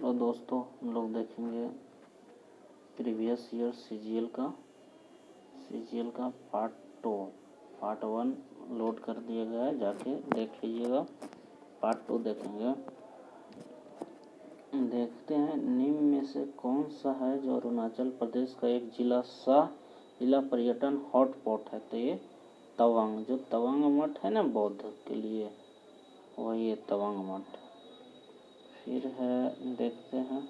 Hello दोस्तों, हम लोग देखेंगे प्रीवियस ईयर सीजीएल का पार्ट 1 लोड कर दिया गया है, जाके देख लीजिएगा। पार्ट 2 देखेंगे। देखते हैं निम्न में से कौन सा है जो अरुणाचल प्रदेश का एक जिला पर्यटन हॉटस्पॉट है। तो ये तवांग, जो तवांग मठ है ना बौद्ध के लिए, वही है तवांग मठ। फिर है, देखते हैं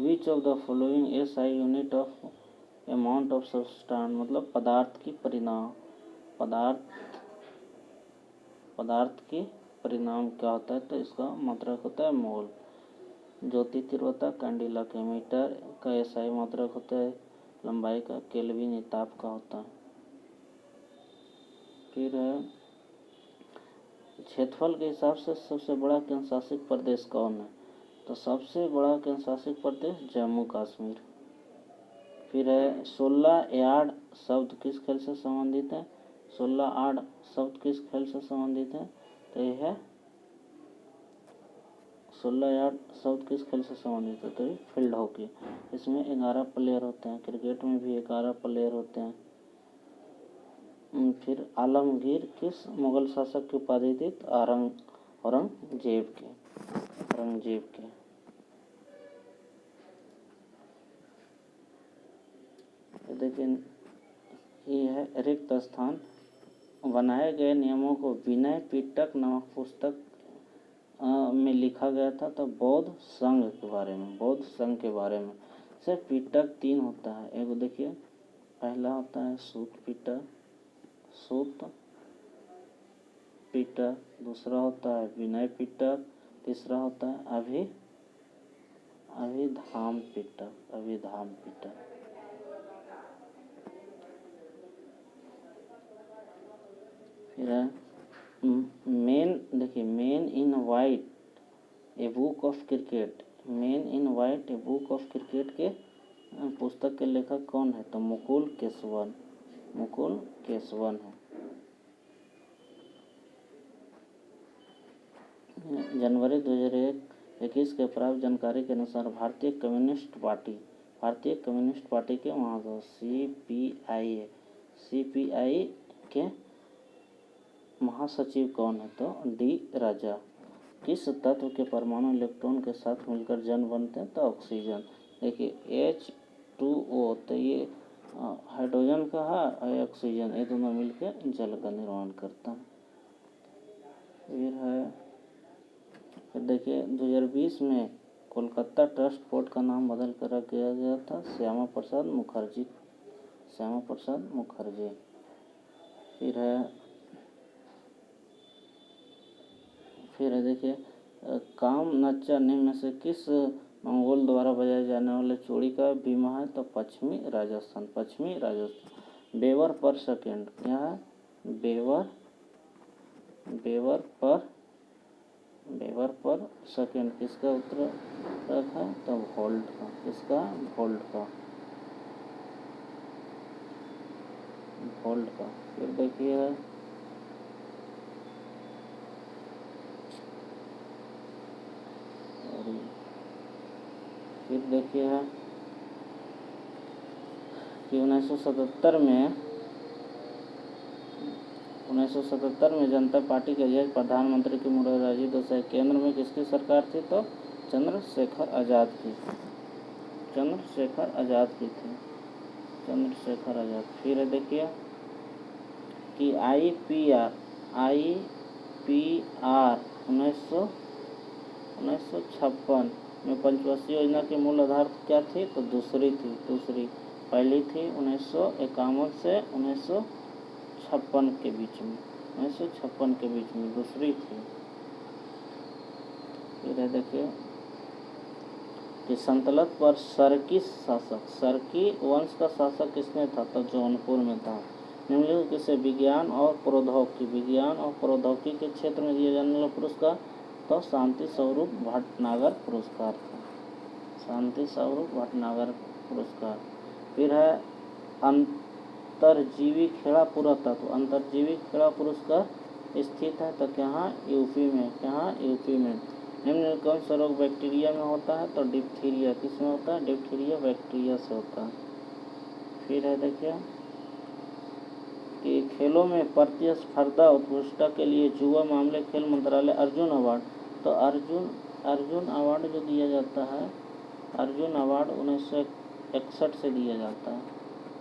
विच of the following SI unit of amount of substance, मतलब पदार्थ की परिणाम क्या होता है। तो इसका मात्रक होता है मोल। ज्योति तीव्रता कैंडिला के, मीटर का एसआई मात्रक होता है लंबाई का, केल्विन ताप का होता है। फिर है क्षेत्रफल के हिसाब से सबसे बड़ा केंद्रशासित प्रदेश कौन है। तो सबसे बड़ा केंद्रशासित प्रदेश जम्मू कश्मीर। फिर है 16 यार्ड शब्द किस खेल से संबंधित है। 16 यार्ड शब्द किस खेल से संबंधित है। तो यह है 16 यार्ड शब्द किस खेल से संबंधित है। तो ये फील्ड हॉकी। इसमें 11 प्लेयर होते हैं। क्रिकेट में भी 11 प्लेयर होते हैं। फिर आलमगीर किस मुगल शासक की उपाधि थी। औरंगजेब के। लेकिन ये है रिक्त स्थान। बनाए गए नियमों को विनय पिटक नामक पुस्तक में लिखा गया था। तो बौद्ध संघ के बारे में से पिटक 3 होता है। एक देखिए, पहला होता है सूत पिटक, दूसरा होता है विनय पिटक, तीसरा होता है अभिधाम पिटक। फिर है man in white a book of cricket. के पुस्तक के लेखक कौन है। तो मुकुल केशवन है। जनवरी 2021 के प्राप्त जानकारी के अनुसार भारतीय कम्युनिस्ट पार्टी के महासचिव सीपीआई के महासचिव कौन है। तो डी राजा। किस तत्व के परमाणु इलेक्ट्रॉन के साथ मिलकर जल बनते हैं। तो ऑक्सीजन। देखिए H2O, तो ये हाइड्रोजन का है और ऑक्सीजन, ये दोनों मिलकर जल का निर्माण करता है। फिर देखिए 2020 में कोलकाता ट्रस्ट बोर्ड का नाम बदल कर रख दिया गया था श्यामा प्रसाद मुखर्जी। फिर है देखिए, काम नच्चा निम्न में से किस मंगोल द्वारा बजाए जाने वाले चूड़ी का बीमा है। तो पश्चिमी राजस्थान। बेवर पर सेकेंड क्या है। बेवर पर सेकेंड किसका उत्तर है। तो वोल्ट का। किसका। वोल्ट का। फिर देखिए कि 1977 में जनता पार्टी के अध्यक्ष प्रधानमंत्री की मोरारजी देसाई। केंद्र में किसकी सरकार थी। तो चंद्रशेखर आज़ाद की थी। फिर देखिए कि आईपीआर 1956 में पंचवर्षीय योजना की मूल आधार क्या थी। तो दूसरी। पहली थी 1951 से 1956 के बीच में, दूसरी थी। फिर देखिए कि संतलत पर सरकी वंश का शासक किसने था। तो जौनपुर में था। निम्नलिखित किसे विज्ञान और प्रौद्योगिकी के क्षेत्र में दिया जाने वाला पुरस्कार। तो शांति स्वरूप भटनागर पुरस्कार। फिर है अंतरजीवी खेड़ा पुरातत्व पुरस्कार स्थित है? तो कहाँ? यूपी में। कहाँ? यूपी में। निम्न कौन सा रोग बैक्टीरिया में होता है? तो डिप्थीरिया। किस में होता है? डिप्थीरिया बैक्टीरिया से होता है। फिर है देखिए कि खेलों में प्रतिस्पर्धा उत्कृष्टता के लिए युवा मामले खेल मंत्रालय अर्जुन अवार्ड। तो अर्जुन अवार्ड जो दिया जाता है, अर्जुन अवार्ड 1961 से दिया जाता है,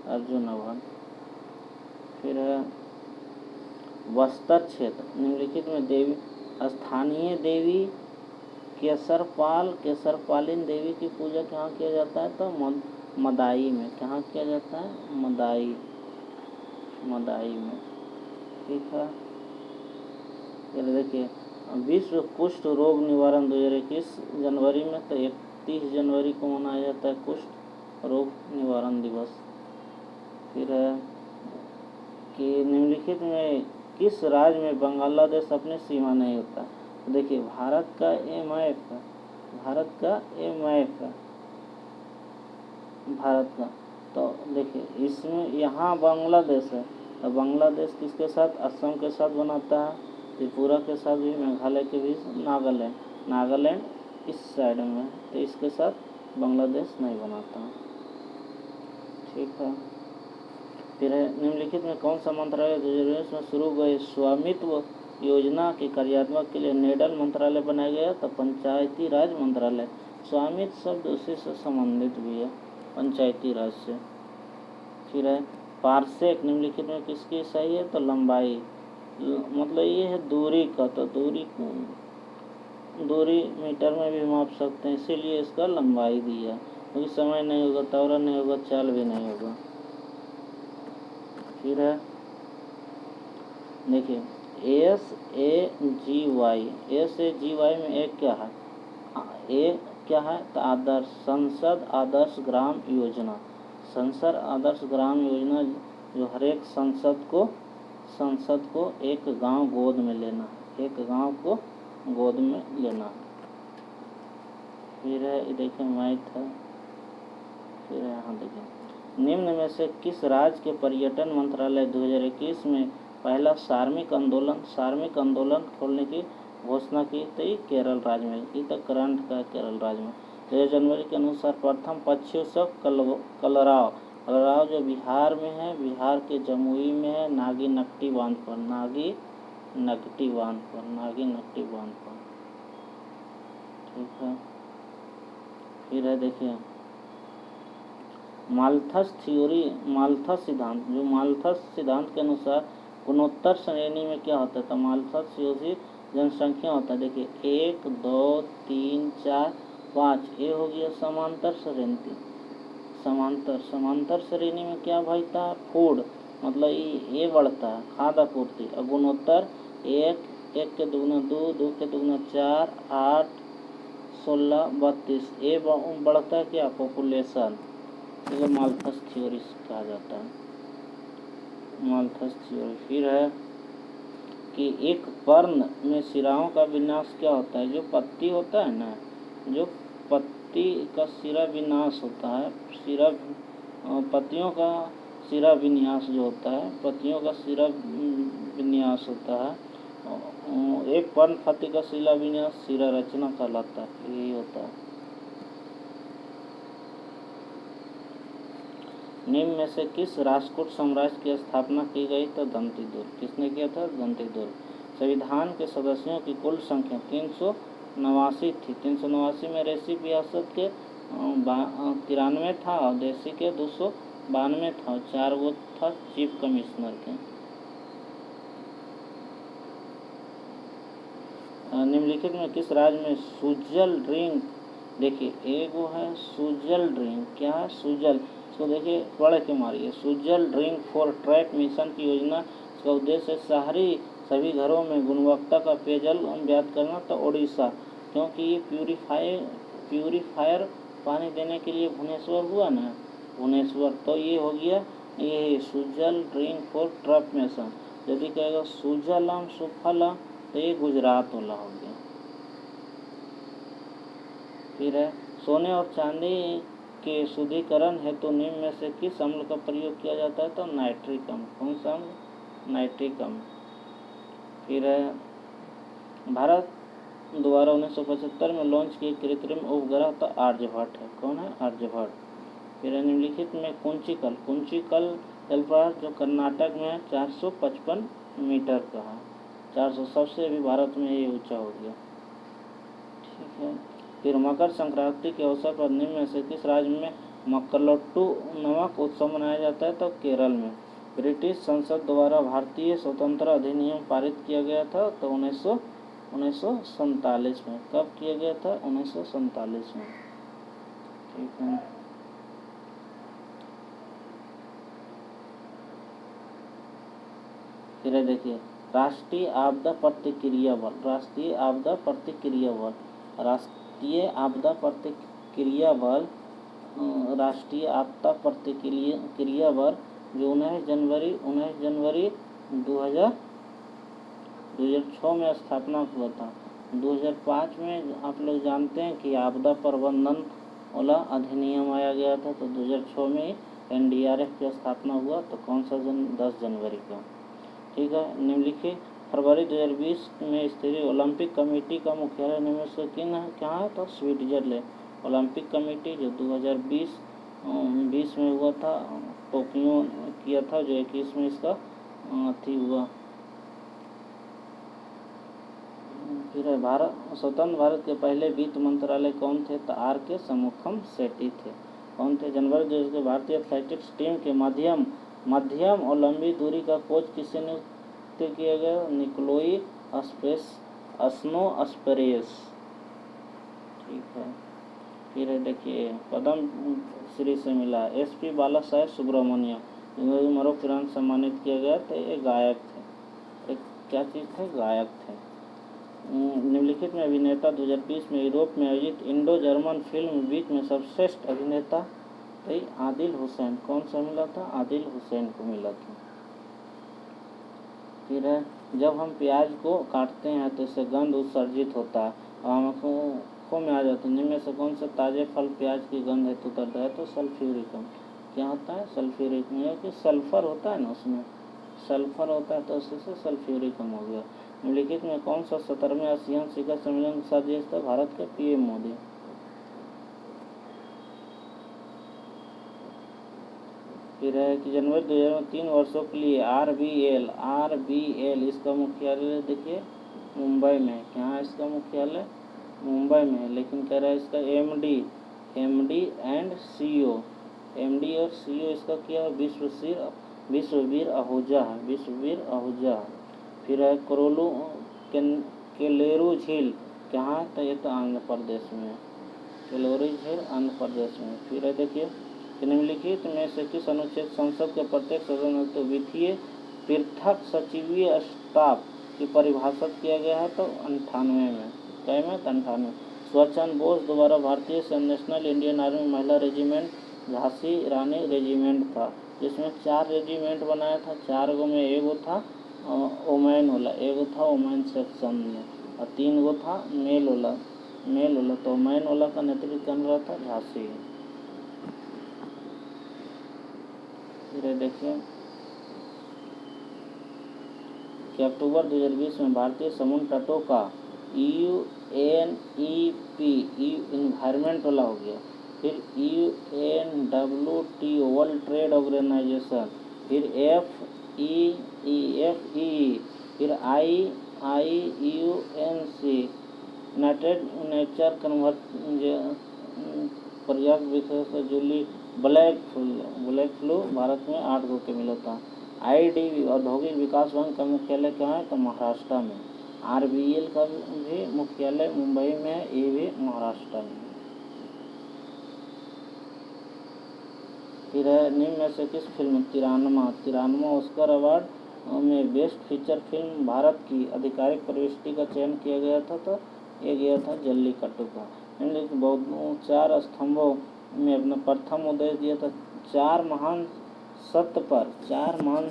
अर्जुन अवार्ड। फिर है बस्तर क्षेत्र निम्नलिखित में देवी स्थानीय देवी केसरपालिन देवी की पूजा कहाँ किया जाता है? तो मदाई में। कहाँ किया जाता है? मदाई में। ठीक है। ये देखिए विश्व कुष्ठ रोग निवारण 2021 जनवरी में, तो 31 जनवरी को मनाया जाता है कुष्ठ रोग निवारण दिवस। फिर है कि निम्नलिखित में किस राज्य में बांग्लादेश अपनी सीमा नहीं होता? देखिए भारत का तो देखिए इसमें यहाँ बांग्लादेश है, तो बांग्लादेश किसके साथ? असम के साथ बनाता है, त्रिपुरा के साथ भी, मेघालय के भी, नागालैंड इस साइड में, तो इसके साथ बांग्लादेश नहीं बनाता। ठीक है। फिर है निम्नलिखित में कौन सा मंत्रालय 2019 में शुरू गई स्वामित्व योजना के कार्यात्मक के लिए नेडल मंत्रालय बनाया गया? तो पंचायती राज मंत्रालय। स्वामित्व शब्द उसी से संबंधित भी है, पंचायती राज से। फिर है पारसेक निम्नलिखित में किसकी सही है? तो लंबाई, मतलब ये है दूरी का, तो दूरी मीटर में भी माप सकते हैं, इसीलिए इसका लंबाई दिया, क्योंकि समय नहीं होगा, तौरा नहीं होगा, चाल भी नहीं होगा। फिर है देखिए SAGY में एक क्या है? ए क्या है? तो संसद आदर्श ग्राम योजना। संसद आदर्श ग्राम योजना जो हर एक संसद को एक गांव गोद में लेना है, एक गांव को गोद में लेना है। फिर है देखिए मैथ है। फिर यहाँ देखिए निम्न में से किस राज्य के पर्यटन मंत्रालय 2021 में पहला सार्वजनिक आंदोलन खोलने की घोषणा की? तो ये केरल राज्य में, ये तो करंट का केरल राज्य में। 2 जनवरी के अनुसार प्रथम पक्षी उत्सव कलराव जो बिहार में है, बिहार के जमुई में है, नागी नकटी बांध पर। ठीक है। फिर है देखिए माल्थस सिद्धांत के अनुसार गुणोत्तर श्रेणी में क्या होता है? तो माल्थस जनसंख्या होता है। देखिए 1 2 3 4 5, ये हो गया समांतर श्रेणी। समांतर श्रेणी में क्या बढ़ता है? फूड, मतलब ये बढ़ता है खाद्य आपूर्ति। और गुणोत्तर 1 के दुगुना 2, 2 के दुगुना 4, 8 16 32, ये बढ़ता है क्या? पॉपुलेशन। तो माल्थस थ्योरी कहा जाता है, माल्थस थ्योरी। फिर है कि एक पर्ण में सिराओं का विन्यास क्या होता है? जो पत्ती होता है ना, जो पत्ती का सिरा विन्यास होता है, पत्तियों का सिरा विन्यास जो होता है, पत्तियों का सिरा विन्यास होता है। एक पर्ण पत्ती का सिरा विन्यास सिरा रचना कहलाता है, यही होता है। निम्न में से किस राष्ट्रकूट साम्राज्य की स्थापना की गई? तो दंतिदुर्ग। किसने किया था? दंतिदुर्ग। संविधान के सदस्यों की कुल संख्या 389 थी। 389 में ऋषि रियासत के 93 था और देशी के 292 था, 4 वो था चीफ कमिश्नर के। निम्नलिखित में किस राज्य में सुजल ड्रिंक? देखिए एक वो है सुजल ड्रिंक, क्या है? सुजल, इसको देखिए पढ़ के मारिए। Sujal drink for track mission की योजना, इसका उद्देश्य शहरी सभी घरों में गुणवत्ता का पेयजल व्याप्त करना। तो ओडिशा, क्योंकि ये प्यूरीफायर पानी देने के लिए भुवनेश्वर हुआ ना, भुवनेश्वर, तो ये हो गया ये Sujal drink for track mission. यदि कहेगा सुजलम सुफलम, तो ये गुजरात वाला हो गया। फिर है सोने और चांदी के शुद्धिकरण हेतु निम्न में से किस अम्ल का प्रयोग किया जाता है? तो नाइट्रिक अम्ल। कौन सा अम्ल? नाइट्रिक अम्ल। फिर है भारत द्वारा 1975 में लॉन्च किए कृत्रिम उपग्रह तो आर्यभट्ट है। कौन है? आर्यभट्ट। फिर निम्नलिखित में कुंचिकल जलप्रपात जो कर्नाटक में है 455 मीटर का है। 400 सबसे अभी भारत में ये ऊंचा हो गया। ठीक है। फिर मकर संक्रांति के अवसर पर निम्न में से किस राज्य में मक्कलोट्टू नामक उत्सव मनाया जाता है? तो केरल में। ब्रिटिश संसद द्वारा भारतीय स्वतंत्रता अधिनियम पारित किया गया था तो 1947 में। कब किया गया था? 1947 में। ठीक है। फिर देखिए राष्ट्रीय आपदा प्रतिक्रिया बल। राष्ट्रीय आपदा प्रतिक्रिया बल जो 19 जनवरी 2006 में स्थापना हुआ था। 2005 में आप लोग जानते हैं कि आपदा प्रबंधन वाला अधिनियम आया गया था, तो 2006 में NDRF की स्थापना हुआ। तो कौन सा 10 जनवरी का। ठीक है। निम्नलिखित फरवरी 2020 में स्तरीय ओलंपिक कमेटी का मुख्यालय निम्न से कहाँ है? तो स्विट्जरलैंड। ओलंपिक कमेटी जो 2020 में हुआ था, टोक्यो किया था, जो 21 में इसका हुआ। फिर स्वतंत्र भारत के पहले वित्त मंत्रालय कौन थे? तो RK शमुखम सेठी थे। कौन थे? जनवरी 2000 के भारतीय एथलेटिक्स टीम के मध्यम और लंबी दूरी का कोच किसे नियुक्त किया गया? निकोलाई अस्नोस्पेरेस। ठीक है। फिर देखिए पद्म श्री से मिला SP बाला साहेब सुब्रमण्यम मरणोपरांत सम्मानित किया गया। तो ये गायक थे। एक क्या चीज़ थे? गायक थे। निम्नलिखित में अभिनेता 2020 में यूरोप में आयोजित इंडो जर्मन फिल्म वीक में सर्वश्रेष्ठ अभिनेता तो आदिल हुसैन। कौन सा मिला था? आदिल हुसैन को मिला था। फिर जब हम प्याज को काटते हैं तो इससे गंध उत्सर्जित होता है और आँखों में आ जाता है। निम्न में से कौन सा ताजे फल प्याज की गंध हेतु उतरता है? तो सल्फ्यूरिक। क्या होता है? सल्फ्यूरिक में कि सल्फर होता है ना, उसमें सल्फर होता है तो उससे सल्फ्यूरिक हो गया। निम्नलिखित में कौन सा 17वें आसियान शिखर सम्मेलन के साथ देश था? भारत के PM मोदी। फिर है कि जनवरी 2000 में 3 वर्षों के लिए RBL इसका मुख्यालय देखिए मुंबई में। क्या है इसका मुख्यालय? मुंबई में। लेकिन कह रहा है इसका MD और CEO इसका क्या है? विश्ववीर आहूजा। फिर है केलेरू झील कहाँ है? तो ये तो आंध्र प्रदेश में। केलोरी झील आंध्र प्रदेश में। फिर है देखिए निम्नलिखित में से किस अनुच्छेद संसद के प्रत्येक सदन तो वित्तीय पृथक सचिवीय स्टाफ की परिभाषित किया गया है? तो 98 में। क्या में? 98। सुभाष चंद्र बोस द्वारा भारतीय सेना नेशनल इंडियन आर्मी महिला रेजिमेंट झांसी रानी रेजिमेंट था, जिसमें 4 रेजिमेंट बनाया था। 4 गो में एगो था ओमैन वाला, एगो था ओमैन सेक्शन में और 3 गो था मेल वाला। तो ओमैन वाला का नेतृत्व कर रहा था झांसी। फिर देखिए कि अक्टूबर 2020 में भारतीय समुद्र तटों का UNEP इन्वायरमेंट वाला हो गया। फिर UNWTO वर्ल्ड ट्रेड ऑर्गेनाइजेशन, फिर FEE, फिर IUNC यूनाइटेड नेचर पर्याप्त विशेष जूली ब्लैक फ्लू भारत में 8 गो के मिला था। IDB औद्योगिक विकास बैंक का मुख्यालय कहाँ है? तो महाराष्ट्र में। RBL का भी मुख्यालय मुंबई में है, ये भी महाराष्ट्र में। फिर निम्न में से किस फिल्म 93वां ऑस्कर अवार्ड में बेस्ट फीचर फिल्म भारत की आधिकारिक प्रविष्टि का चयन किया गया था? तो ये गया था जल्लीकट्टू का। निम्नलिखित बौद्धों 4 स्तंभों में अपना प्रथम उद्देश्य दिया था। 4 महान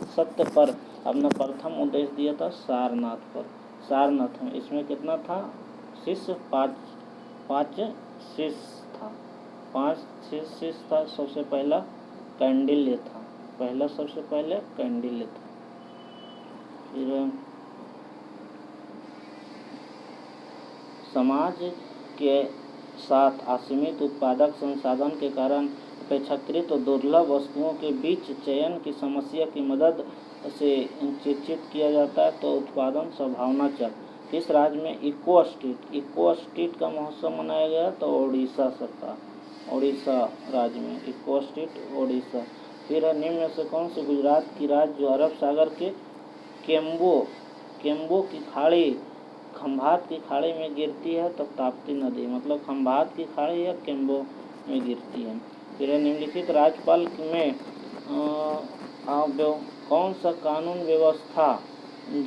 सत्य पर अपना प्रथम उद्देश्य दिया था सारनाथ में। इसमें कितना था शिष्य? 5 शिष्य था। 5 शिष्य था। सबसे पहला कैंडिल्य था। सबसे पहले कैंडिल्य था। फिर समाज के साथ असीमित उत्पादक संसाधन के कारण अपेक्षाकृत दुर्लभ वस्तुओं के बीच चयन की समस्या की मदद से चित्रित किया जाता है तो उत्पादन संभावना चल। किस राज्य में इको स्ट्रीट का महोत्सव मनाया गया तो ओडिशा सरकार, ओडिशा राज्य में इको स्ट्रीट ओडिशा। फिर है निम्न में से कौन से गुजरात की राज्य जो अरब सागर के केम्बो की खाड़ी खंभात की खाड़ी में गिरती है तो ताप्ती नदी, मतलब खंभात की खाड़ी या केम्बो में गिरती है। फिर निम्नलिखित राज्यपाल में कौन सा कानून व्यवस्था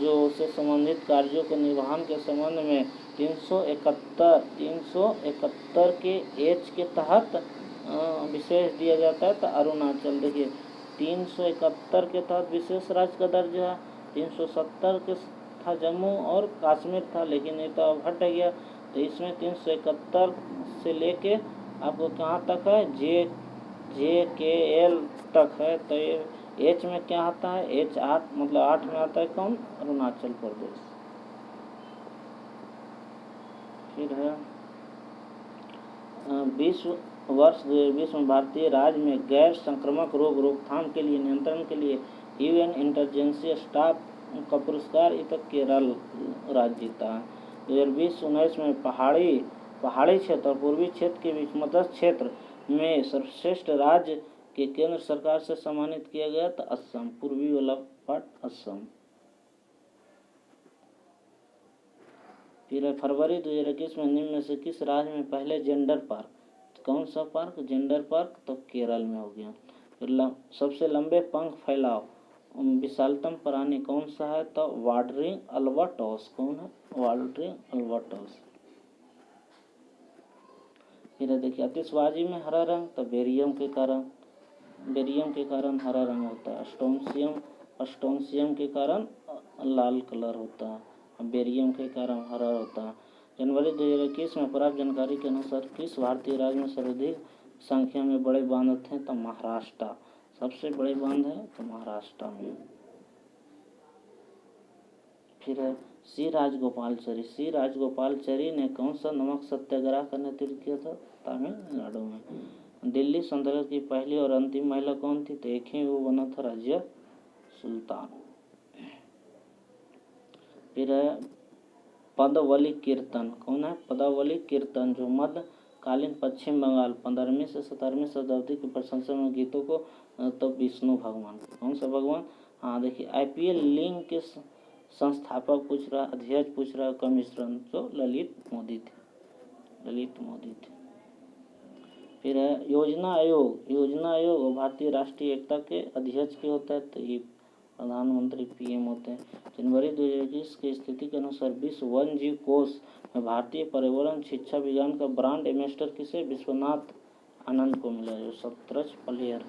जो से संबंधित कार्यों के निर्वहन के संबंध में 371 के एच के तहत विशेष दिया जाता है तो अरुणाचल। देखिए 371 के तहत विशेष राज्य का दर्जा, 370 के था जम्मू और कश्मीर था, लेकिन ये तो अब हट गया। तो इसमें 371 से लेके आपको कहाँ तक है, JKL तक है। तो ये एच में क्या आता है, H8 मतलब 8 में आता है कौन, अरुणाचल प्रदेश। फिर है विश्व वर्ष 2020 में भारतीय राज्य में गैर संक्रामक रोग रोकथाम के लिए नियंत्रण के लिए UN इंटेलिजेंसी स्टाफ का पुरस्कार इतक केरल राज्य जीता है। 2020-19 में पहाड़ी क्षेत्र और पूर्वी क्षेत्र के बीच मध्य क्षेत्र में सर्वश्रेष्ठ राज्य के केंद्र सरकार से सम्मानित किया गया तो असम, पूर्वी वाला पार्ट असम। फिर फरवरी 2021 में निम्न में से किस राज्य में पहले जेंडर पार्क, कौन सा पार्क, जेंडर पार्क, तो केरल में हो गया। फिर सबसे लंबे पंख फैलाव विशालतम प्राणी कौन सा है तो वाडरिंग अल्बाट्रोस, कौन है, वाडरिंग अल्बाट्रोस। फिर देखिए आतिशबाजी में हरा रंग तो बेरियम के कारण हरा रंग होता है। अस्टोनशियम के कारण लाल कलर होता है, बेरियम के कारण हरा होता है। जनवरी 2021 में प्राप्त जानकारी के अनुसार किस भारतीय राज्य में सर्वाधिक संख्या में बड़े बांध थे तो महाराष्ट्र, सबसे बड़े बांध है तो महाराष्ट्र में। फिर है सी राजगोपालचारी ने कौन सा नमक सत्याग्रह का नेतृत्व किया था, तमिलनाडु में। दिल्ली सल्तनत की पहली और अंतिम महिला कौन थी तो एक ही वो बना था, रजिया सुल्तान। फिर है पदावली कीर्तन, कौन है, पदावली कीर्तन जो मध्यकालीन पश्चिम बंगाल 15वीं से 17वीं शताब्दी के प्रशंसनीय गीतों को तो विष्णु भगवान, कौन सा भगवान, हाँ देखिए IPL लिंक के संस्थापक पूछ रहा, अध्यक्ष पूछ रहा, कमिश्नर जो ललित मोदी थे। फिर है योजना आयोग भारतीय राष्ट्रीय एकता के अध्यक्ष के होता है तो ये प्रधानमंत्री PM होते हैं। जनवरी 2021 की स्थिति के अनुसार विश्व वन जीव कोष में भारतीय पर्यावरण शिक्षा विज्ञान का ब्रांड एम्बेसडर किसे, विश्वनाथ आनंद को मिला जो सतरज प्लेयर।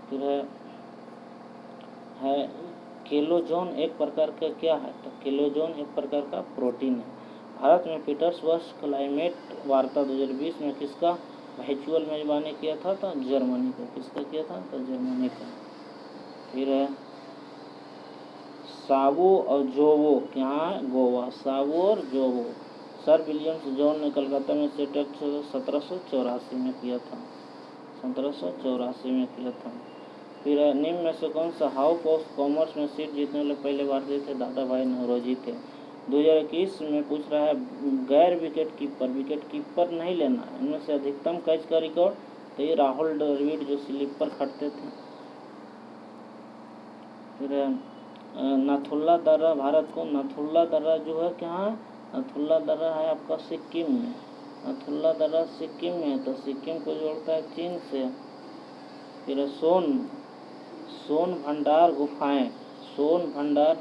फिर है केलोजोन एक प्रकार का क्या है तो केलोजोन एक प्रकार का प्रोटीन है। भारत में पीटर्सबर्ग क्लाइमेट वार्ता 2020 में किसका वर्चुअल मेजबानी किया था तो जर्मनी का, किसका किया था तो जर्मनी का। फिर है सावो और जोवो, क्या है, गोवा, सावो और जोवो। सर विलियम्स जॉन ने कलकत्ता में सेट एक्ट 1784 में किया था, 1784 में किया था। फिर निम्न में से कौन सा हाउस ऑफ कॉमर्स में सीट जीतने वाले पहले भारतीय थे, दादा भाई नौरोजी थे। 2021 में पूछ रहा है गैर विकेट कीपर नहीं लेना, इनमें से अधिकतम कैच का रिकॉर्ड तो ये राहुल द्रविड़ जो स्लीपर खटते थे। फिर नाथुल्ला दर्रा भारत को, नाथुल्ला दर्रा जो है क्या है, नाथुल्ला दर्रा है आपका सिक्किम में, नाथुल्ला दर्रा सिक्किम में है तो सिक्किम को जोड़ता है चीन से। फिर सोन भंडार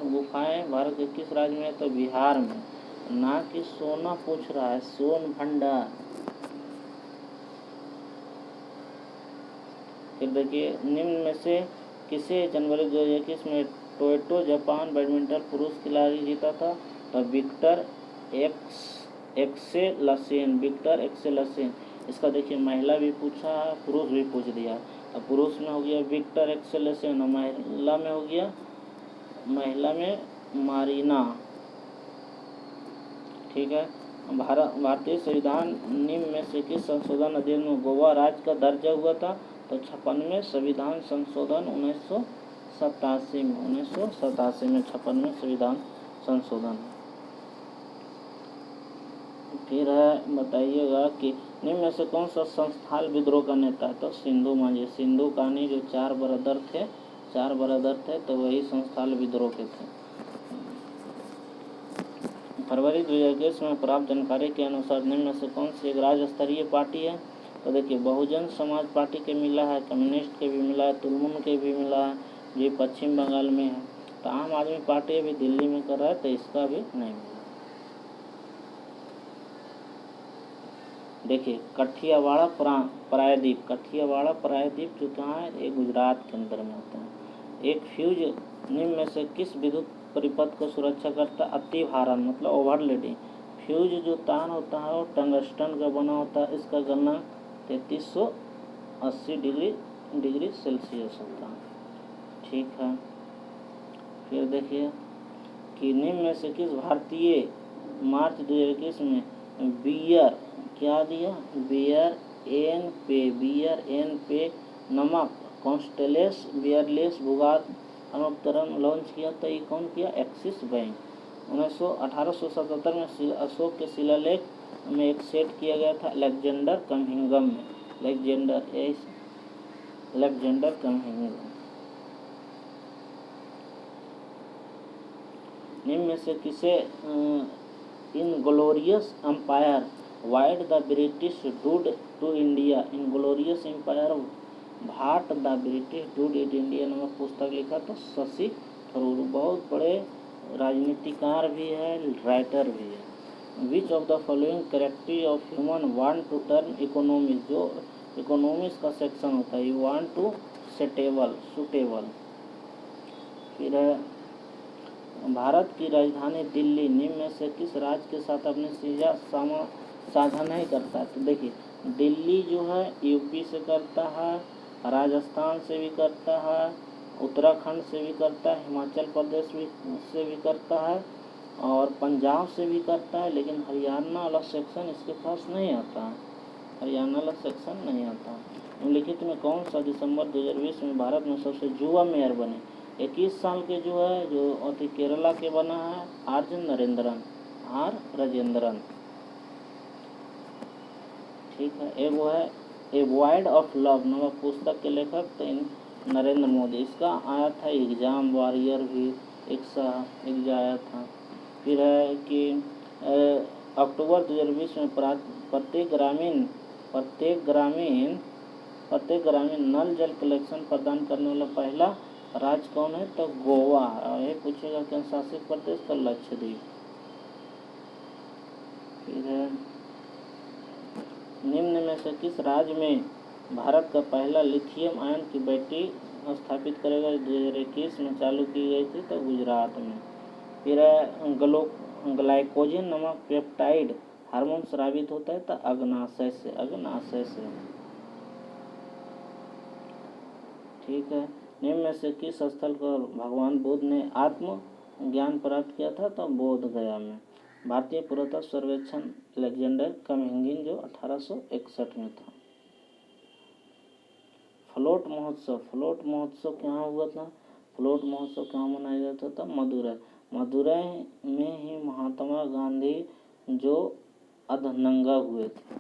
गुफाएं भारत के किस राज्य में है तो बिहार में, ना कि सोना पूछ रहा है, सोन भंडार। फिर देखिए निम्न में से किसे जनवरी 2021 में टोयोटो जापान बैडमिंटन पुरुष खिलाड़ी जीता था तो विक्टर एक्सेलसेन। इसका देखिए महिला भी पूछा है, पुरुष भी पूछ दिया। अब पुरुष में हो गया विक्टर एक्सेलसेन और महिला में मारीना, ठीक है। भारतीय संविधान निम्न में से किस संशोधन अधिनियम में गोवा राज्य का दर्जा हुआ था? तो 56वें संविधान संशोधन 1987 में 1987 में 56वें संविधान संशोधन। फिर है बताइएगा कि निम्न में से कौन सा संस्थाल विद्रोह का नेता है? तो सिंधु माझी। सिंधु कान्ही जो 4 ब्रदर थे तो वही संस्थाल विद्रोह के थे। फरवरी 2021 में प्राप्त जानकारी के अनुसार निम्न में से कौन सी एक राज्य स्तरीय पार्टी है? तो देखिए बहुजन समाज पार्टी के मिला है, कम्युनिस्ट के भी मिला है, तुलमुन के भी मिला है, जो पश्चिम बंगाल में है। तो आम आदमी पार्टी अभी दिल्ली में कर रहा है तो इसका भी नहीं मिला। देखिए कठियावाड़ा प्रायद्वीप जो कहाँ है? ये गुजरात के अंदर में होता है। एक फ्यूज निम्न में से किस विद्युत परिपथ को सुरक्षा करता है? अतिभारण मतलब ओवरलोडिंग। फ्यूज जो तार होता है वो टंगस्टन का बना होता है। इसका गलनांक 3380 डिग्री सेल्सियस होता है। ठीक है। फिर देखिए कि निम्न में से किस भारतीय मार्च 2021 में बियर क्या दिया? बियर एन पे नमक कॉन्स्टेलेस बियरलेस भूगात अनुपकरण लॉन्च किया था। ये कौन किया? Axis bank. 1877 में अशोक के शिलालेख में एक सेट किया गया था अलेक्जेंडर कमहिंगम में। Alexander Cunningham. निम्न में से किसे inglorious empire what the British did to India? Inglorious empire what the British did in India नामक पुस्तक लिखा तो शशि थरूर। बहुत बड़े राजनीतिकार भी है, राइटर भी है। Which of the following characteristic of human want to turn economics? जो इकोनॉमिक्स का सेक्शन होता है, यू वांट टू सुटेबल। फिर भारत की राजधानी दिल्ली निम्न में से किस राज्य के साथ अपने सीधा साझा नहीं करता है? तो देखिए दिल्ली जो है यूपी से करता है, राजस्थान से भी करता है, उत्तराखंड से भी करता है, हिमाचल प्रदेश से भी करता है और पंजाब से भी करता है। लेकिन हरियाणा वाला सेक्शन इसके पास नहीं आता है। हरियाणा वाला सेक्शन नहीं आता। निम्नलिखित में कौन सा दिसंबर 2020 में भारत में सबसे युवा मेयर बने? 21 साल के जो है जो केरला के बना है आर राजेंद्रन। ठीक है। एक वो है ए वॉइड ऑफ लव नामक पुस्तक के लेखक तो नरेंद्र मोदी। इसका आया था एग्जाम वॉरियर भी एक आया था। फिर है कि अक्टूबर 2020 में प्रत्येक ग्रामीण नल जल कलेक्शन प्रदान करने वाला पहला राज्य कौन है? तो गोवा। ये पूछेगा केंद्र शासित प्रदेश तो लक्षद्वीप। फिर निम्न में से किस राज्य में भारत का पहला लिथियम आयन की बैटरी स्थापित करेगा? 2021 में चालू की गई थी तो गुजरात में। फिर ग्लाइकोजन नामक पेप्टाइड हार्मोन स्रावित होता है तो अग्नाशय से। ठीक है। निम्न में से किस स्थल पर भगवान बुद्ध ने आत्म ज्ञान प्राप्त किया था? तो बोध गया में। भारतीय पुरातत्व सर्वेक्षण अलेक्जेंडर कमहिंगम जो 1861 में था। फ्लोट महोत्सव कहाँ हुआ था? फ्लोट महोत्सव कहाँ मनाया जाता था? मदुरै में ही महात्मा गांधी जो अधनंगा हुए थे।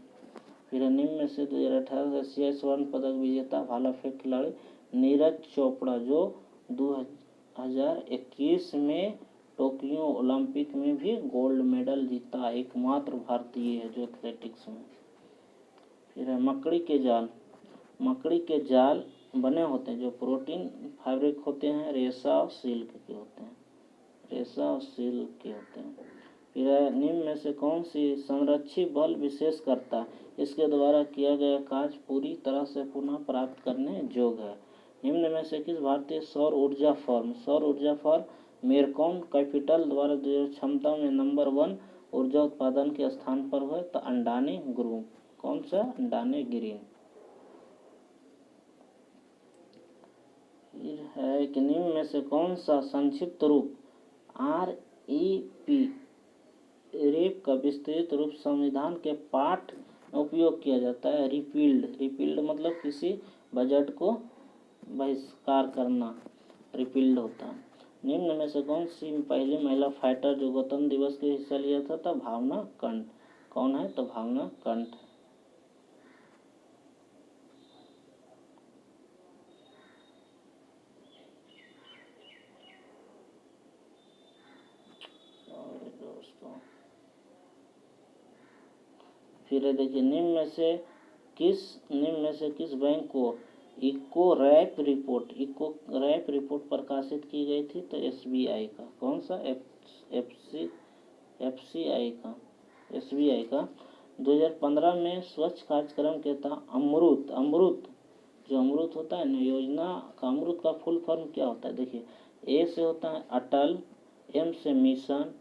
फिर निम्न में से 2018 एशियाई स्वर्ण पदक विजेता भाला फेंक खिलाड़ी नीरज चोपड़ा जो 2021 में टोक्यो ओलंपिक में भी गोल्ड मेडल जीता, एकमात्र भारतीय है जो एथलेटिक्स में। फिर है मकड़ी के जाल बने होते हैं जो प्रोटीन फैब्रिक होते हैं, रेशा और सिल्क के होते हैं। फिर है निम्न में से कौन सी संरक्षी बल विशेष करता है? इसके द्वारा किया गया कार्य पूरी तरह से पुनः प्राप्त करने योग्य है। निम्न में से किस भारतीय सौर ऊर्जा फर्म मेरकॉम कैपिटल द्वारा क्षमता में नंबर 1 ऊर्जा उत्पादन के स्थान पर हुए? तो अंडानी ग्रुप। कौन सा? अंडानी ग्रीन। फिर है कि निम्न में से कौन सा संक्षिप्त रूप REP रेप का विस्तृत रूप संविधान के पाठ में उपयोग किया जाता है। रिपील्ड मतलब किसी बजट को बहिष्कार करना, रिपील्ड होता है। निम्न में से कौन सी पहली महिला फाइटर जो गणतंत्र दिवस के हिस्सा लिया था? तो भावना कंठ। कौन है? तो भावना कंठ। दोस्तों फिर देखिए, निम्न में से किस बैंक को इको रैप रिपोर्ट प्रकाशित की गई थी? तो एसबीआई का। कौन सा? एफसीआई का, एसबीआई का। 2015 में स्वच्छ कार्यक्रम के तहत अमृत जो अमृत होता है ना, योजना का अमृत का फुल फॉर्म क्या होता है? देखिए, ए से होता है अटल, एम से मिशन,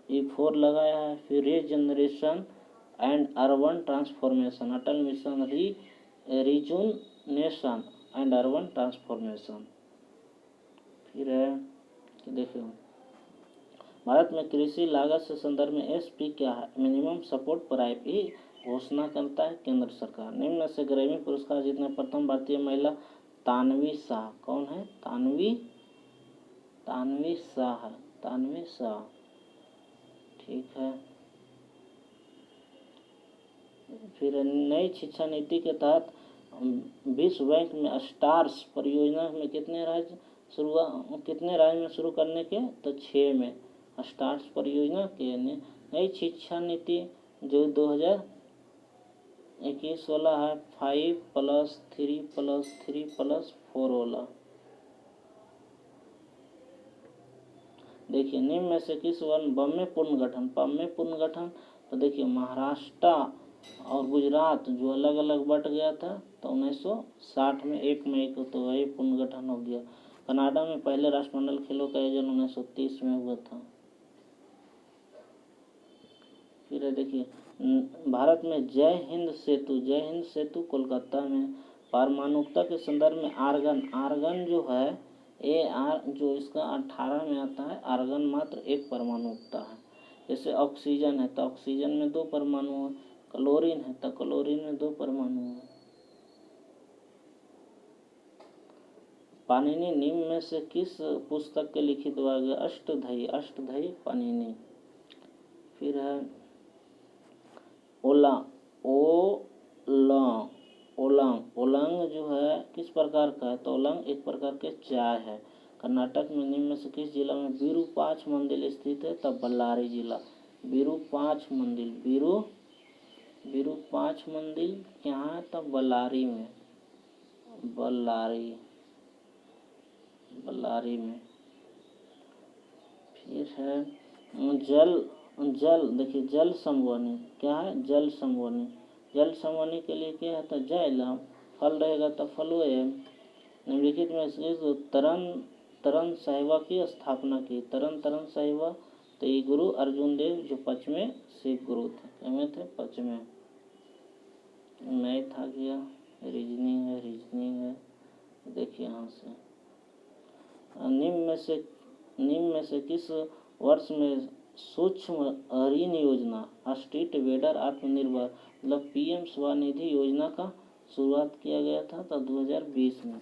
E4 लगाया है, फिर regeneration and urban transformation, Atal mission rejuvenation and urban transformation. फिर है कि देखिए, भारत में कृषि लागत से संदर्भ में एसपी क्या है? मिनिमम सपोर्ट प्राइस की घोषणा करता है केंद्र सरकार। निम्न में से ग्रैमी पुरस्कार जीतने प्रथम भारतीय महिला तानवी शाह। कौन है? तानवी शाह। ठीक है। फिर नई शिक्षा नीति के तहत विश्व बैंक में स्टार्स परियोजना में कितने राज्य में शुरू करने के? तो 6 में। स्टार्स परियोजना के नई शिक्षा नीति जो 2021 वाला है, 5+3+3+4 वाला। देखिए, निम्न में से किस वन बम्मे पुनर्गठन? तो देखिए, महाराष्ट्र और गुजरात जो अलग अलग बट गया था, तो 1960 में 1 मई को, तो वही पुनर्गठन हो गया। कनाडा में पहले राष्ट्रमंडल खेलों का आयोजन 1930 में हुआ था। फिर देखिए, भारत में जय हिंद सेतु कोलकाता में। परमाणुकता के संदर्भ में आर्गन जो है जो इसका 18 में आता है, आर्गन मात्र एक परमाणुकता है। जैसे ऑक्सीजन है तो ऑक्सीजन में 2 परमाणु है, क्लोरीन है तो क्लोरीन में 2 परमाणु है। पाणिनि निम्न में से किस पुस्तक के लिखित वर्ग? अष्टधई पाणिनि। फिर है ओलांग जो है किस प्रकार का है? तो ओलांग एक प्रकार के चाय है। कर्नाटक में निम्न में से किस जिला में विरूपाक्ष मंदिर स्थित है? तब बल्लारी जिला। विरूपाक्ष मंदिर क्या है? तब बल्लारी में। फिर है देखिए, जल संबोधन क्या है? जल संबोधन के लिए क्या है? तो जैलम। फल रहेगा तो फलुएम। निम्नलिखित में से तरन साहिबा की स्थापना की? तरन साहिबा तो ये गुरु अर्जुन देव जो 5वें सिख गुरु थे। क्या थे? 5वें। मैथ आ गया, रीजनिंग है। देखिए यहाँ से निम्न में से किस वर्ष में सूक्ष्म ऋण योजना स्ट्रीट वेंडर आत्मनिर्भर मतलब पीएम स्वनिधि योजना का शुरुआत किया गया था? तो 2020 में।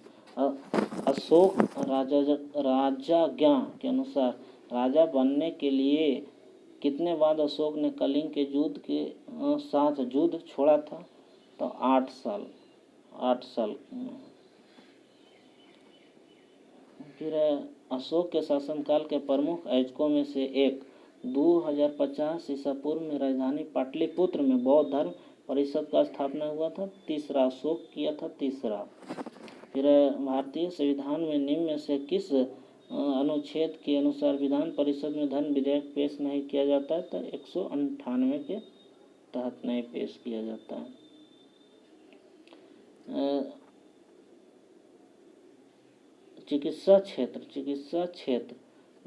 अशोक राजाज्ञा के अनुसार राजा बनने के लिए कितने बाद अशोक ने कलिंग के युद्ध के साथ युद्ध छोड़ा था? तो 8 साल। फिर अशोक के शासनकाल के प्रमुख आयोजकों में से एक 2050 ईसा पूर्व में राजधानी पाटलिपुत्र में बौद्ध धर्म परिषद का स्थापना हुआ था। तीसरा अशोक किया था। फिर भारतीय संविधान में निम्न में से किस अनुच्छेद के अनुसार विधान परिषद में धन विधेयक पेश नहीं किया जाता है? तो 198 के तहत नहीं पेश किया जाता है। चिकित्सा क्षेत्र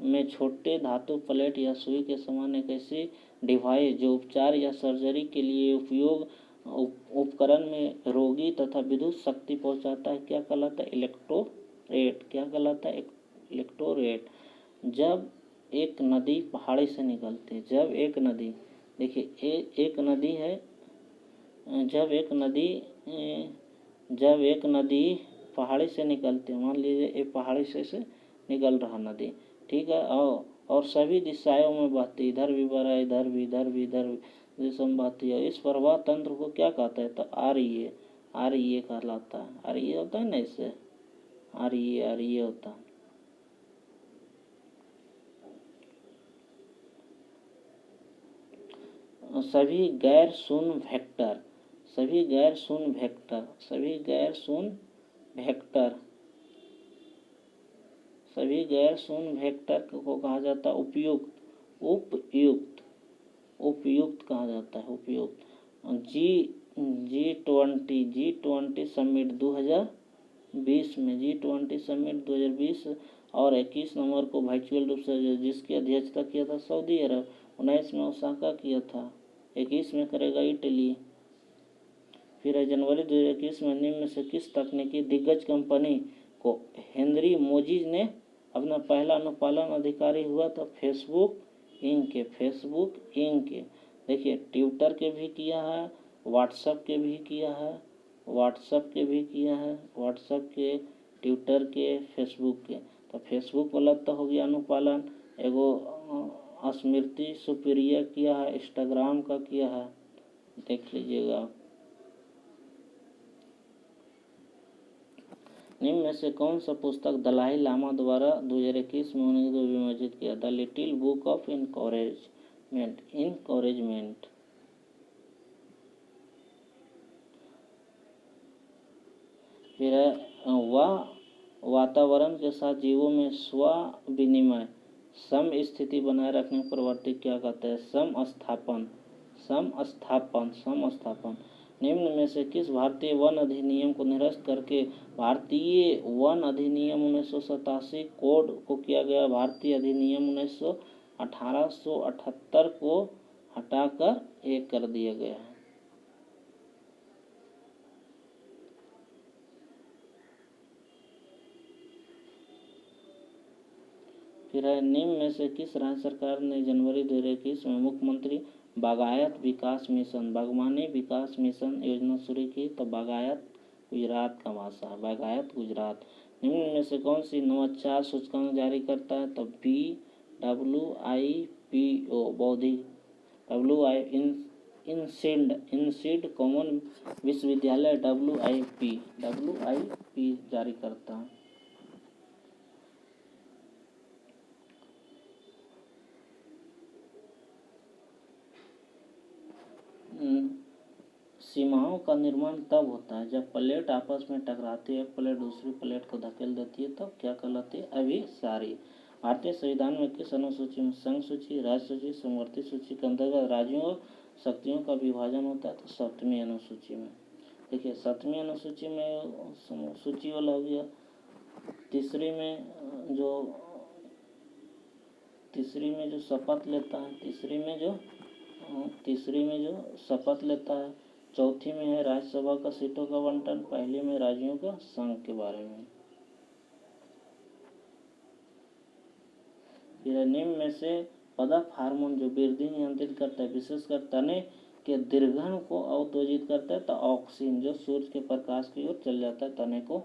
में छोटे धातु प्लेट या सुई के समान एक ऐसी डिवाइस जो उपचार या सर्जरी के लिए उपकरण में रोगी तथा विद्युत शक्ति पहुंचाता है, क्या कहलाता है? इलेक्ट्रोरेट। जब एक नदी पहाड़ी से निकलती है, देखिए एक नदी है, जब एक नदी पहाड़ी से निकलती है, मान लीजिए एक पहाड़ी से निकल रहा नदी, ठीक है, और सभी दिशाओं में बहती, इधर भी बह रहा है, इधर भी दिशा में बहती है, इस प्रवाह तंत्र को क्या कहते हैं? तो आर्य कहलाता है। आर्य होता है ना, इससे आर्य होता है। सभी गैर शून्य वेक्टर को कहा जाता है उपयुक्त कहा जाता है, उपयुक्त। G20 समिट 2020 में, G20 समिट 2020 और 21 नवंबर को वर्चुअल रूप से जिसकी अध्यक्षता किया था सऊदी अरब, 19 में ओसाका किया था, 21 में करेगा इटली। फिर है जनवरी 2021 में निम्न में से किस तकनीकी दिग्गज कंपनी को हेनरी मोजिज ने अपना पहला अनुपालन अधिकारी हुआ? तो फेसबुक इंक के। देखिए ट्विटर के भी किया है, व्हाट्सएप के, ट्विटर के, फेसबुक के। तो फेसबुक वाला तो हो गया अनुपालन, एगो स्मृति सुपीरिया किया है, इंस्टाग्राम का किया है, देख लीजिएगा। निम्न में से कौन सा पुस्तक दलाई लामा द्वारा 2021 में उन्हें विमोचित किया? The little book of encouragement. फिर है वह वातावरण के साथ जीवों में स्व विनिमय सम स्थिति बनाए रखने की प्रवृत्ति क्या कहते हैं? समस्थापन। निम्न में से किस भारतीय वन अधिनियम को निरस्त करके भारतीय वन अधिनियम 1987 कोड को किया गया? भारतीय अधिनियम 1878 को हटाकर एक कर दिया गया है। फिर है निम्न में से किस राज्य सरकार ने जनवरी 2021 में मुख्यमंत्री बागवानी विकास मिशन योजना शुरू की? तो बागायत गुजरात का भाषा है, बागायत गुजरात। निम्न में से कौन सी नवाचार सूचकांक जारी करता है? तो WIPO बौद्धिक इंसीड कॉमन विश्वविद्यालय WIP जारी करता है। सीमाओं का निर्माण तब होता है जब प्लेट आपस में टकराती है, एक प्लेट दूसरी प्लेट को धकेल देती है, तब क्या कहलाती है? अभिसारी। भारतीय संविधान में किस अनुसूची में संघ सूची, राज्य सूची, समवर्ती सूची के अंतर्गत राज्यों और शक्तियों का विभाजन होता है? तो 7वीं अनुसूची में। देखिए 7वीं अनुसूची में सूची वाला हो गया। तीसरी में जो शपथ लेता है, शपथ लेता है। चौथी में है राज्यसभा का सीटों का बंटन, पहली में राज्यों का संघ के बारे में। फिर निम्न में से पदक हार्मोन जो वृद्धि नियंत्रित करता है, विशेषकर तने के दीर्घन को अवतोजित करता है, तो ऑक्सीन जो सूर्य के प्रकाश की ओर चल जाता है तने को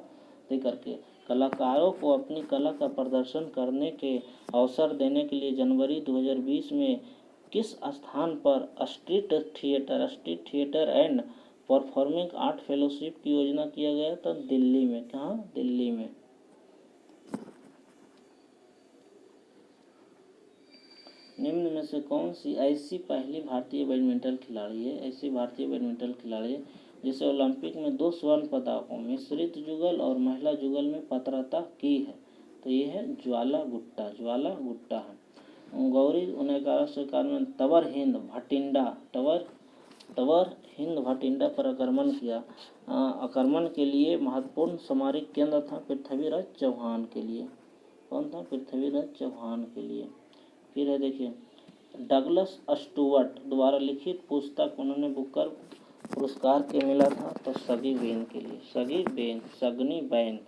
देकर के। कलाकारों को अपनी कला का प्रदर्शन करने के अवसर देने के लिए जनवरी 2020 में किस स्थान पर street theatre and performing art fellowship की योजना किया गया? तो दिल्ली में। कहाँ? दिल्ली में। निम्न में से कौन सी ऐसी पहली भारतीय बैडमिंटन खिलाड़ी है जिसे ओलंपिक में 2 स्वर्ण पदकों मिश्रित युगल और महिला युगल में पात्रता की है? तो ये है ज्वाला गुट्टा है। गौरी 1991 तवर हिंद भटिंडा पर आक्रमण किया। आक्रमण के लिए महत्वपूर्ण सामरिक केंद्र था पृथ्वीराज चौहान के लिए। कौन था? पृथ्वीराज चौहान के लिए। फिर है देखिए डगलस स्टुअर्ट द्वारा लिखित पुस्तक उन्होंने बुकर पुरस्कार के मिला था? तो सगी बेन।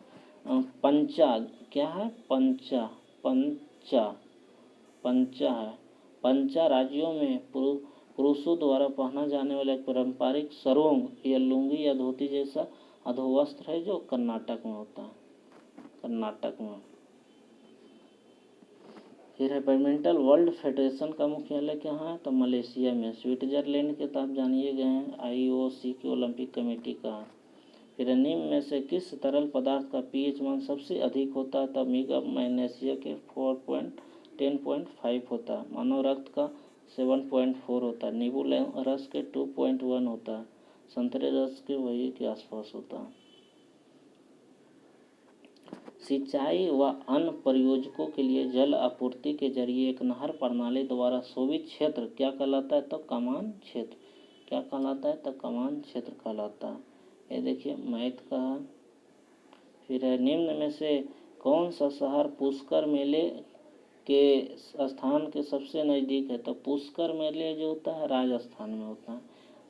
पंचा क्या है? पंचा है। पंचा राज्यों में पुरुषों द्वारा पहना जाने वाला एक पारंपरिक सरोंग या लुंगी या धोती जैसा अधोवस्त्र है जो कर्नाटक में होता है, कर्नाटक में। फिर है बैडमिंटन वर्ल्ड फेडरेशन का मुख्यालय कहाँ है, तो मलेशिया में। स्विट्जरलैंड के तो आप जानिए गए हैं, IOC की ओलंपिक कमेटी का। फिर निम्न में से किस तरल पदार्थ का pH मान सबसे अधिक होता है, तब मैग्नीशिया के 10.5 होता है, मानव रक्त का 7.4 होता है, नींबू रस के 2.1 होता है, संतरे रस के वही के आसपास होता है। सिंचाई व अन्य प्रयोजकों के लिए जल आपूर्ति के जरिए एक नहर प्रणाली द्वारा शोभित क्षेत्र क्या कहलाता है, तो कमान क्षेत्र। क्या कहलाता है, तो कमान क्षेत्र कहलाता है। ये देखिए मैथ का। फिर है निम्न में से कौन सा शहर पुष्कर मेले के स्थान के सबसे नज़दीक है, तो पुष्कर मेले जो होता है राजस्थान में होता है।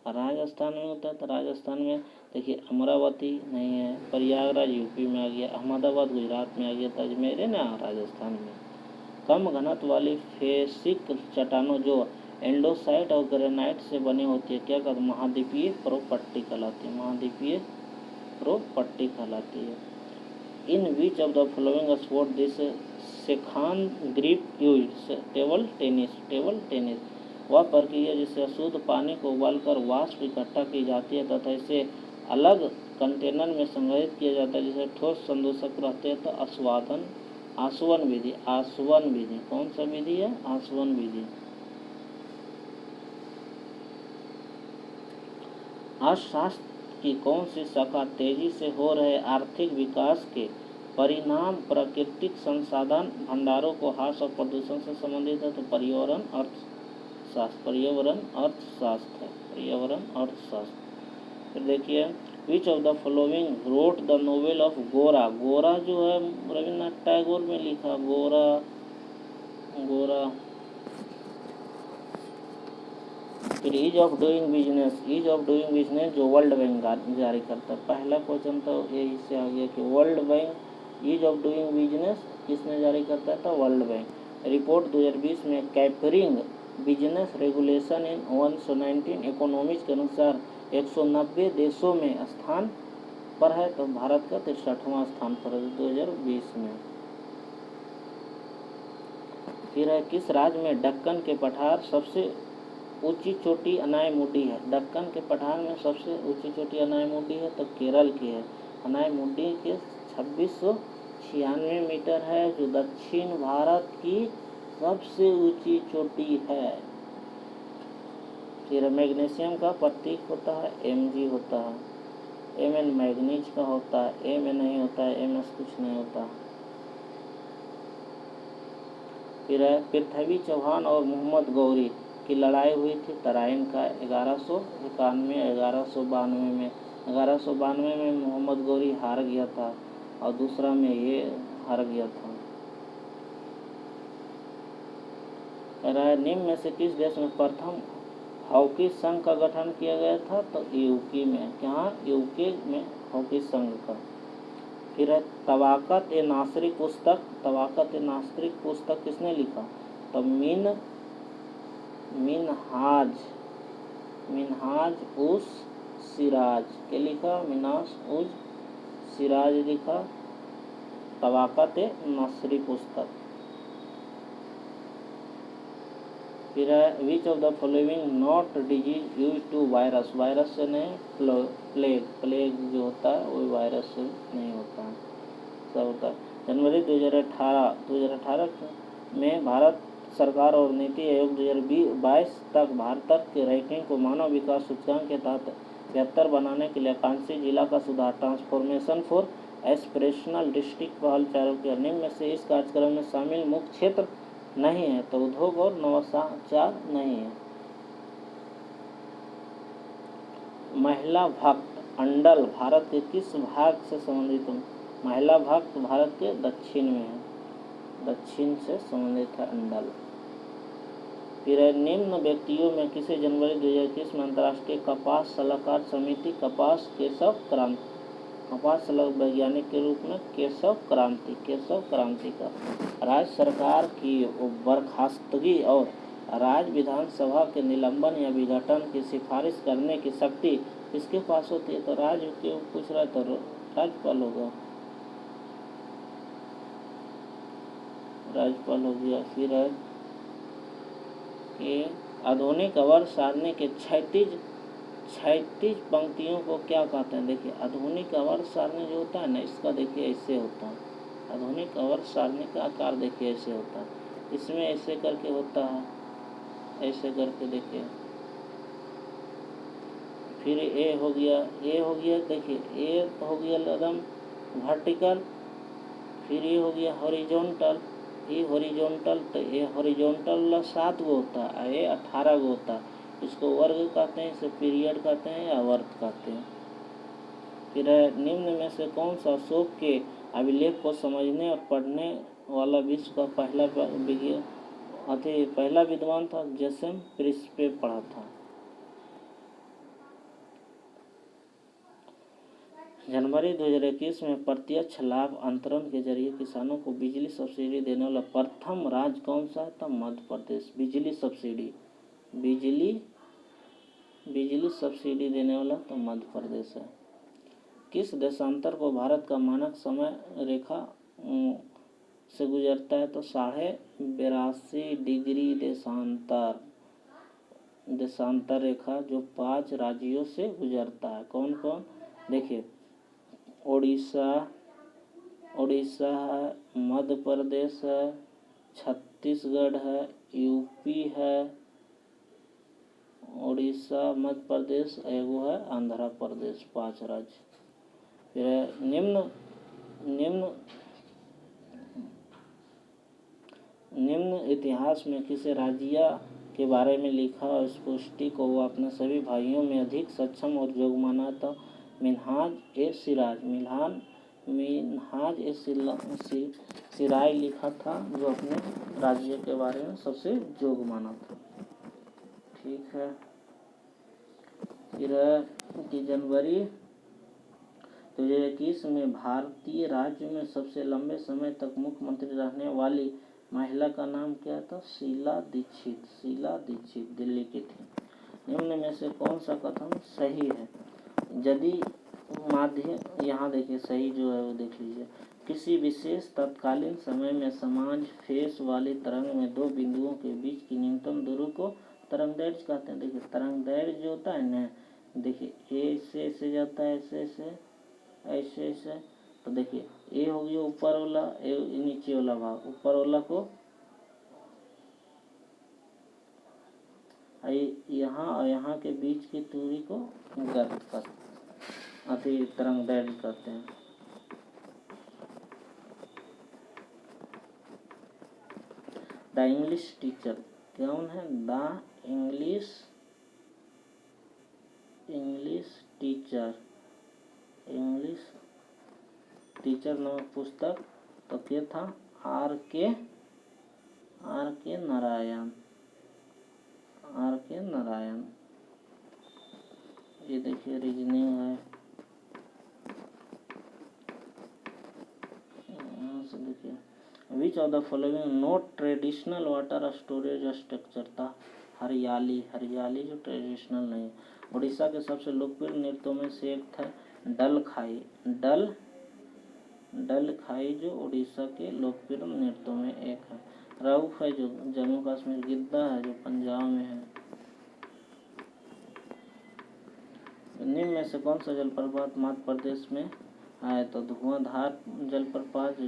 राजस्थान में होता है तो राजस्थान में देखिए अमरावती नहीं है, प्रयागराज यूपी में आ गया, अहमदाबाद गुजरात में आ गया, अजमेर है ना राजस्थान में। कम घनत्व वाली फेसिक चट्टानों जो एंडोसाइट और ग्रेनाइट से बनी होती है क्या कहते हैं, महाद्वीपीय प्रोपट्टी कहलाती है, महाद्वीपीय प्रोपट्टी कहलाती है। In which of the following sport this shakehand grip use table tennis वह प्रक्रिया जिससे अशुद्ध पानी को उबालकर वाष्प इकट्ठा की जाती है तथा इसे अलग कंटेनर में संग्रहित किया जाता है जिसे ठोस संदूषक रहते हैं, तो आसवन विधि। कौन सा विधि है, आसवन विधि। अर्थशास्त्र की कौन सी शाखा तेजी से हो रहे आर्थिक विकास के परिणाम प्राकृतिक संसाधन भंडारों को ह्रास और प्रदूषण से संबंधित है, तो पर्यावरण अर्थशास्त्र। फिर देखिए विच of the following wrote the novel of गोरा। गोरा जो है रविन्द्रनाथ टैगोर में लिखा, गोरा। फिर ईज ऑफ डूइंग बिजनेस जो वर्ल्ड बैंक जारी करता है। पहला क्वेश्चन तो यही से आ गया कि World Bank ease of doing business किसने जारी करता है, तो वर्ल्ड बैंक। रिपोर्ट 2020 में कैपरिंग बिजनेस रेगुलेशन इन 119 इकोनॉमीज के अनुसार 190 देशों में स्थान पर है, तो भारत का 63वां स्थान पर है 2020 में। फिर है किस राज्य में दक्कन के पठार सबसे ऊंची चोटी अनायमुडी है। दक्कन के पठार में सबसे ऊंची चोटी अनायमुडी है, तो केरल की है। अनायमुडी के 2696 मीटर है, जो दक्षिण भारत की सबसे ऊंची चोटी है। फिर मैग्नीशियम का प्रतीक होता है Mg होता है, Mn मैग्नीज का होता है, Mn नहीं होता है, Ms कुछ नहीं होता। फिर है पृथ्वी चौहान और मोहम्मद गौरी की लड़ाई हुई थी तराइन का 1192 में। 1192 में मोहम्मद गौरी हार गया था और दूसरा में ये हार गया था। निम्न में से किस देश में प्रथम हॉकी संघ का गठन किया गया था, तो यूके में। क्या, यूके में हॉकी संघ का। फिर है तबाकत ए नासरी पुस्तक किसने लिखा, तो मिनहाज उस सिराज के लिखा, मिनहाज उस सिराज लिखा तबाकत ए नासरी पुस्तक। फिर है which of the following not disease use to virus से नहीं, प्लेग जो होता है वो वायरस से नहीं होता है, सब होता है। जनवरी 2018 में भारत सरकार और नीति आयोग 2022 तक भारत के रैंकिंग को मानव विकास सूचकांक के तहत 73 बनाने के लिए आकांक्षी जिला का सुधार ट्रांसफॉर्मेशन फॉर एस्पिरेशनल डिस्ट्रिक्ट पहल चालू किया। निम्न में से इस कार्यक्रम में शामिल मुख्य क्षेत्र नहीं है, तो उद्योग और नवाचार नहीं है। महिला भक्त अंडल भारत के किस भाग से संबंधित है, महिला भक्त भारत के दक्षिण में है, दक्षिण से संबंधित है अंडल। फिर निम्न व्यक्तियों में किसे जनवरी 2021 में अंतर्राष्ट्रीय कपास सलाहकार समिति कपास सलाह वैज्ञानिक के रूप में केशव क्रांति का राज्य सरकार की बर्खास्तगी और राज्य विधानसभा के निलंबन या विघटन की सिफारिश करने की शक्ति किसके पास होती है? तो राज्य क्यों पूछ रहा है, तो राज्यपाल होगा, राज्यपाल हो गया। फिर है कि आधुनिक वर्ष सारणी के क्षैतिज पंक्तियों को क्या कहते हैं? देखिए आधुनिक आवर्त सारणी जो होता है ना, इसका देखिए ऐसे होता है, आधुनिक आवर्त सारणी का आकार देखिए ऐसे होता है, इसमें ऐसे करके होता है, ऐसे करके देखिए। फिर ए हो गया, देखिए ए हो गया एकदम वर्टिकल, फिर ये हो गया हॉरिजॉन्टल, ये हॉरिजॉन्टल, तो ये हॉरिजॉन्टल 7 गो होता है, ये 18 गो होता है। इसको वर्ग कहते हैं, इसे पीरियड कहते हैं या वर्त कहते हैं। फिर निम्न में से कौन सा अशोक के अभिलेख को समझने और पढ़ने वाला विश्व का पहला विद्वान था? जेसन प्रिंसपे पढ़ा था। जनवरी 2021 में प्रत्यक्ष लाभ अंतरण के जरिए किसानों को बिजली सब्सिडी देने वाला प्रथम राज्य कौन सा था? मध्य प्रदेश। बिजली सब्सिडी देने वाला तो मध्य प्रदेश है। किस देशांतर को भारत का मानक समय रेखा से गुजरता है? तो 82.5 डिग्री देशांतर रेखा जो 5 राज्यों से गुजरता है। कौन कौन? देखिए उड़ीसा है, मध्य प्रदेश है, छत्तीसगढ़ है, यूपी है, उड़ीसा, मध्य प्रदेश, एगो है आंध्र प्रदेश, 5 राज्य। फिर निम्न इतिहास में किसे राज्य के बारे में लिखा और इस पुष्टि को वो अपने सभी भाइयों में अधिक सक्षम और जोग माना था? मिन्हाज ए सिराज लिखा था, जो अपने राज्य के बारे में सबसे जोग माना था। ठीक है। फिर कि जनवरी 2021 में भारतीय राज्य में सबसे लंबे समय तक मुख्यमंत्री रहने वाली महिला का नाम क्या था? शीला दीक्षित दिल्ली की थी। निम्न में से कौन सा कथन सही है? यदि माध्यम, यहाँ देखिए सही जो है वो देख लीजिए, किसी विशेष तत्कालीन समय में समान फेस वाली तरंग में 2 बिंदुओं के बीच की न्यूनतम दूरी को तरंगदैर्घ्य कहते हैं। देखिए तरंगदैर्घ्य जो होता है ना, देखिए ए से ऐसे जाता है, ऐसे, तो देखिए ए हो गया ऊपर वाला, ए नीचे वाला भाग, ऊपर वाला को यहाँ और यहाँ के बीच की दूरी को तरंगदैर्घ्य कहते हैं। द इंग्लिश टीचर कौन है? द इंग्लिश टीचर नामक पुस्तक तो क्या था? आर के नारायण। ये देखिए रीजनिंग है, देखिए विच of the following not traditional water storage structure था? हरियाली जो ट्रेडिशनल नहीं। उड़ीसा के सबसे लोकप्रिय नृत्यों में से एक था डल खाई जो उड़ीसा के लोकप्रिय नृत्यों में एक है। राउफ है जो जम्मू कश्मीर, गिद्दा है जो पंजाब में है। निम्न में से कौन सा जलप्रपात मध्य प्रदेश में है? तो धुआंधार जलप्रपात जो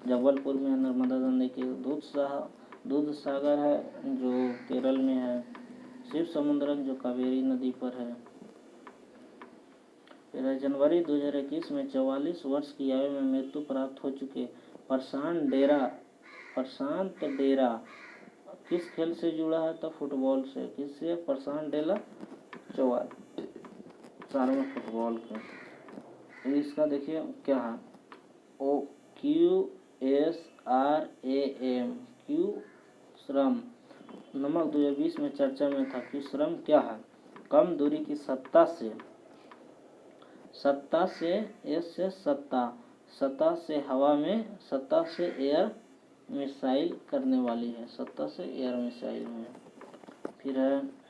जबलपुर में है, नर्मदा नदी के दूध सागर है जो केरल में है, शिव समुद्रम जो कावेरी नदी पर है। फिर जनवरी 2021 में 44 वर्ष की आयु में मृत्यु प्राप्त हो चुके प्रशांत डेरा किस खेल से जुड़ा है? तो फुटबॉल से। किससे? प्रशांत डेरा 44 में फुटबॉल के। इसका देखिए क्या है? QSRAM श्रम नमक 2020 में चर्चा में था। कि श्रम क्या है? कम दूरी की सत्ता से हवा में, सत्ता से एयर मिसाइल करने वाली है, सतह से एयर मिसाइल में। फिर है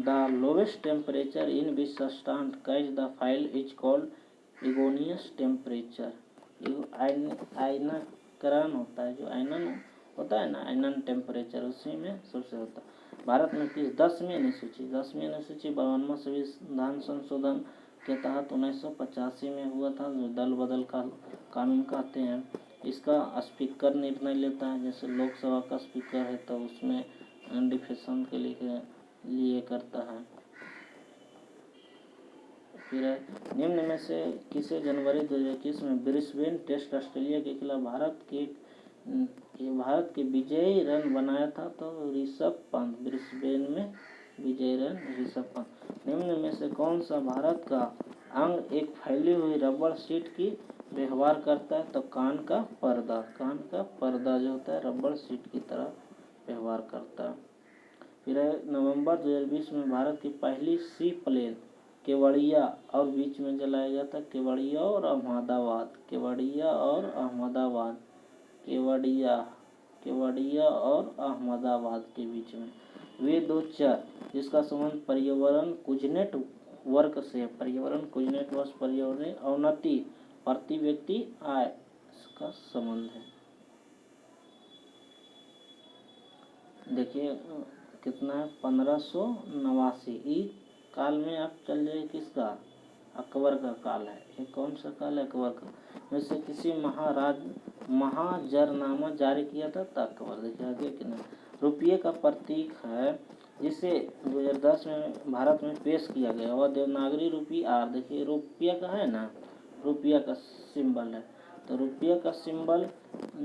the lowest temperature in which substance catch the fire is called ignition temperature. आयनीकरण होता है, जो आयनन होता है ना, आयनन टेम्परेचर उसी में सबसे होता है। भारत में किस 10वीं अनुसूची 52वां संविधान संशोधन के तहत 1985 में हुआ था, जो दल बदल का कानून कहते हैं। इसका स्पीकर निर्णय लेता है, जैसे लोकसभा का स्पीकर है तो उसमें डिफेशन के लिए करता है। फिर निम्न में से किसे जनवरी 2021 में ब्रिस्बेन टेस्ट ऑस्ट्रेलिया के खिलाफ भारत के विजयी रन बनाया था, तो ऋषभ पंत। ब्रिस्बेन में विजयी रन ऋषभ पंत। निम्न में से कौन सा भारत का अंग एक फैली हुई रबड़ शीट की व्यवहार करता है, तो कान का पर्दा जो होता है रबड़ शीट की तरह व्यवहार करता है। फिर नवंबर 2020 में भारत की पहली सी प्लेन केवड़िया और बीच में जलाया गया था, केवड़िया और अहमदाबाद के बीच में। वे दो चर जिसका संबंध पर्यावरण कुजनेट वर्ग से, पर्यावरण कुजनेट वर्ष पर्यावरण अवनति प्रति व्यक्ति आय का संबंध है। देखिए कितना है 1589। काल में आप चल जाइए किसका, अकबर का काल है। ये कौन सा काल है, अकबर का। वैसे किसी महाजरनामा जारी किया था तो अकबर। देखिए आगे कि ना रुपये का प्रतीक है, जिसे 2010 में भारत में पेश किया गया वह देवनागरी रूपी आर। देखिए रुपया का है ना, रुपया का सिंबल है, तो रुपया का सिंबल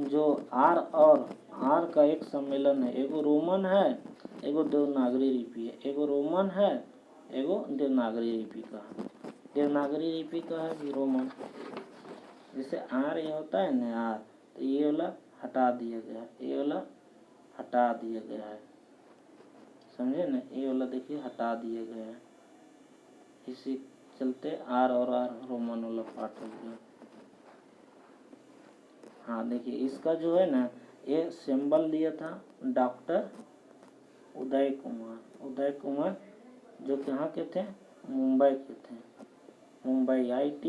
जो आर और आर का एक सम्मेलन है, एगो रोमन है एगो देवनागरी लिपि है, एगो रोमन है एगो देवनागरी लिपि का है। देवनागरी लिपि का है कि रोमन। जैसे आर ये होता है ना आर, तो ये वाला हटा दिया गया है, ये वाला हटा दिया गया है, समझे ना, ये वाला देखिए हटा दिया गया है। इसी चलते आर और आर रोमन वाला पार्ट हो गया। हाँ देखिए इसका जो है ना ये सिंबल दिया था डॉक्टर उदय कुमार जो कहाँ के थे, मुंबई के थे, मुंबई IIT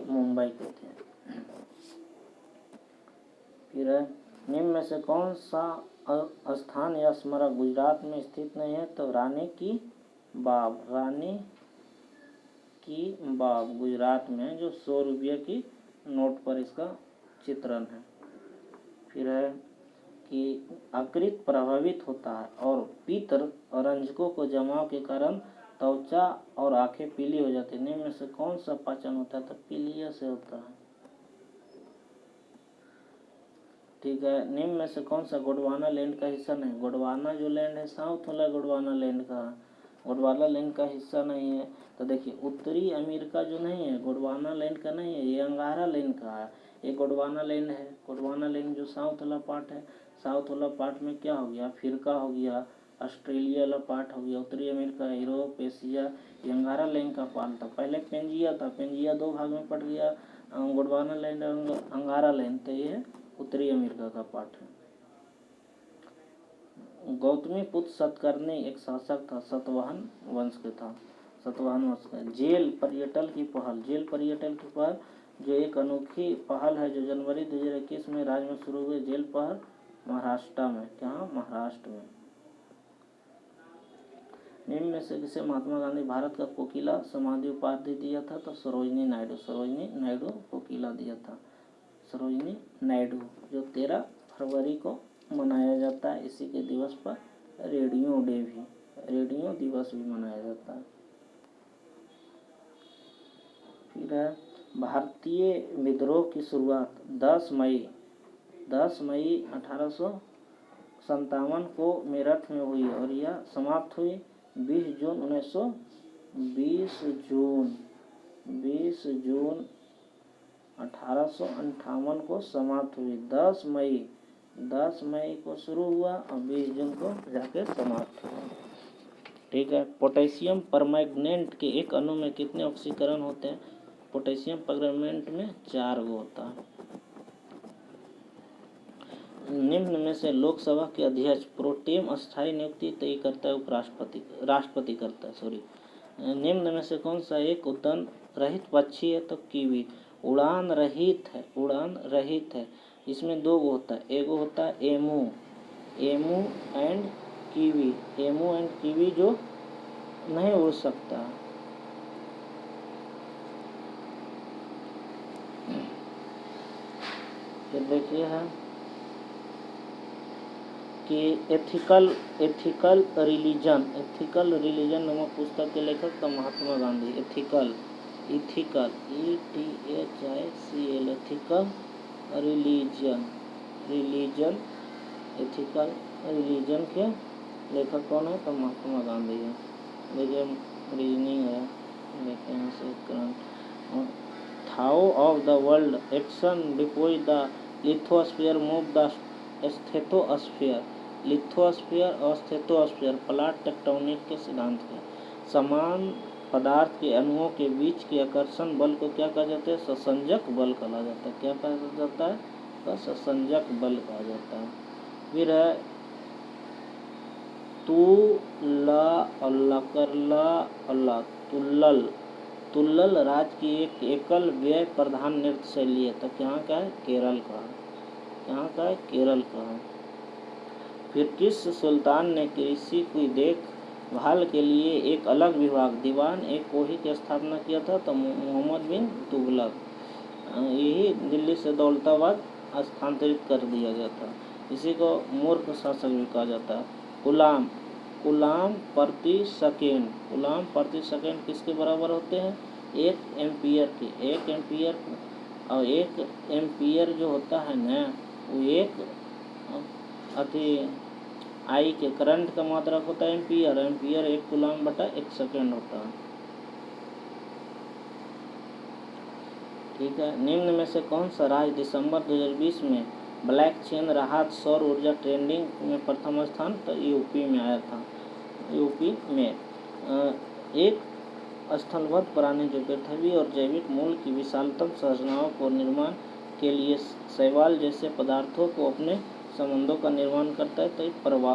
मुंबई के थे। फिर निम्न में से कौन सा स्थान या स्मारक गुजरात में स्थित नहीं है, तो रानी की बाब गुजरात में, जो 100 रुपये की नोट पर इसका चित्रण है। फिर है कि यकृत प्रभावित होता है और पित्त रंजकों को जमाव के कारण त्वचा और आंखें पीली हो जाती है। निम्न में से कौन सा पाचन होता है, तो पीलिया से होता है। ठीक है, निम्न में से कौन सा गोंडवाना लैंड का हिस्सा नहीं। गोंडवाना जो लैंड है साउथ वाला गोंडवाना लैंड का, गोंडवाना लैंड का हिस्सा नहीं है। तो देखिए उत्तरी अमेरिका जो नहीं है गोंडवाना लैंड का नहीं है, ये अंगारा लैंड का है। ये गोंडवाना लैंड है। गोंडवाना लैंड जो साउथ वाला पार्ट है, साउथ वाला पार्ट में क्या हो गया, अफ्रीका हो गया, ऑस्ट्रेलिया वाला पार्ट हो गया, उत्तरी अमेरिका, यूरोप, एशिया, ये अंगारा लैंड का पार्ट था। पहले पेंजिया था, पेंजिया 2 भाग में पड़ गया, गोंडवाना लैंड और अंगारा लैंड, तो ये उत्तरी अमेरिका का पार्ट है। गौतमीपुत्र सतकर्णी एक शासक था, सातवाहन वंश के था, सातवाहन वंश का। जेल पर्यटन की पहल जो एक अनोखी पहल है, जो जनवरी 2021 में राज्य में शुरू हुई। जेल पहल महाराष्ट्र में, कहाँ, महाराष्ट्र में। निम्न में से किसे महात्मा गांधी भारत का कोकिला समाधि उपाधि दिया था, तो सरोजिनी नायडू कोकिला दिया था। सरोजिनी नायडू जो 13 फरवरी को मनाया जाता है, इसी के दिवस पर रेडियो दिवस भी मनाया जाता है। फिर है भारतीय विद्रोह की शुरुआत 10 मई 1857 को मेरठ में हुई और यह समाप्त हुई 20 जून 1858 को समाप्त हुई। 10 मई को शुरू हुआ और 20 जून को जाके समाप्त हुआ। ठीक है, पोटेशियम परमैंगनेट के एक अणु में कितने ऑक्सीकरण होते हैं। पोटेशियम परमैंगनेट में 4 गो होता है। निम्न में से लोकसभा के अध्यक्ष प्रोटेम अस्थायी नियुक्ति तय करता है राष्ट्रपति करता है, सॉरी। निम्न में से कौन सा एक उड़ान रहित पक्षी है? तो कीवी। उड़ान रहित है। इसमें दो होता है, एक होता है एमू एंड कीवी जो नहीं उड़ सकता। फिर देखिए है कि एथिकल रिलीजन नामक पुस्तक के लेखक तो Mahatma Gandhi. Ethical ETHICAL ethical religion के लेखक कौन है? तो महात्मा गांधी है। देखिए रीजनिंग है, देखते हैं से current. Though of the world action depose the lithosphere move the asthenosphere. Lithosphere और स्टेथोस्फीयर प्लाट टेक्टोनिक के सिद्धांत के समान पदार्थ के अणुओं के बीच के आकर्षण बल को क्या कहा जाता है? ससंजक बल कहा जाता है। क्या कहा जाता है? तो ससंजक बल कहा जाता है। फिर है तुल्लल राज्य की एक एकल व्यय प्रधान नृत्य शैली है। तो यहाँ का है? केरल का है। यहाँ का है? केरल का है। फिर किस सुल्तान ने कृषि की देखभाल के लिए एक अलग विभाग दीवान एक कोही की स्थापना किया था? तो मोहम्मद बिन तुगलक। यही दिल्ली से दौलताबाद स्थानांतरित कर दिया गया था। इसी को मूर्ख शासक भी कहा जाता है। गुलाम प्रति सेकेंड किसके बराबर होते हैं? 1 एम्पियर के। 1 एम्पियर और 1 एम्पियर जो होता है ना, वो एक आई के करंट का मात्रक होता है एम्पियर। 1 गुलाम बटा 1 सेकेंड होता है। ठीक है। निम्न में से कौन सा राज्य दिसंबर 2020 में ब्लैक चेन राहत सौर ऊर्जा ट्रेंडिंग में प्रथम स्थान? तो यूपी में आया था। यूपी में एक स्थलबद्ध प्राणी जो पृथ्वी और जैविक मूल की विशालतम संरचनाओं को निर्माण के लिए शैवाल जैसे पदार्थों को अपने संबंधों का निर्माण करता है। तो प्रवाह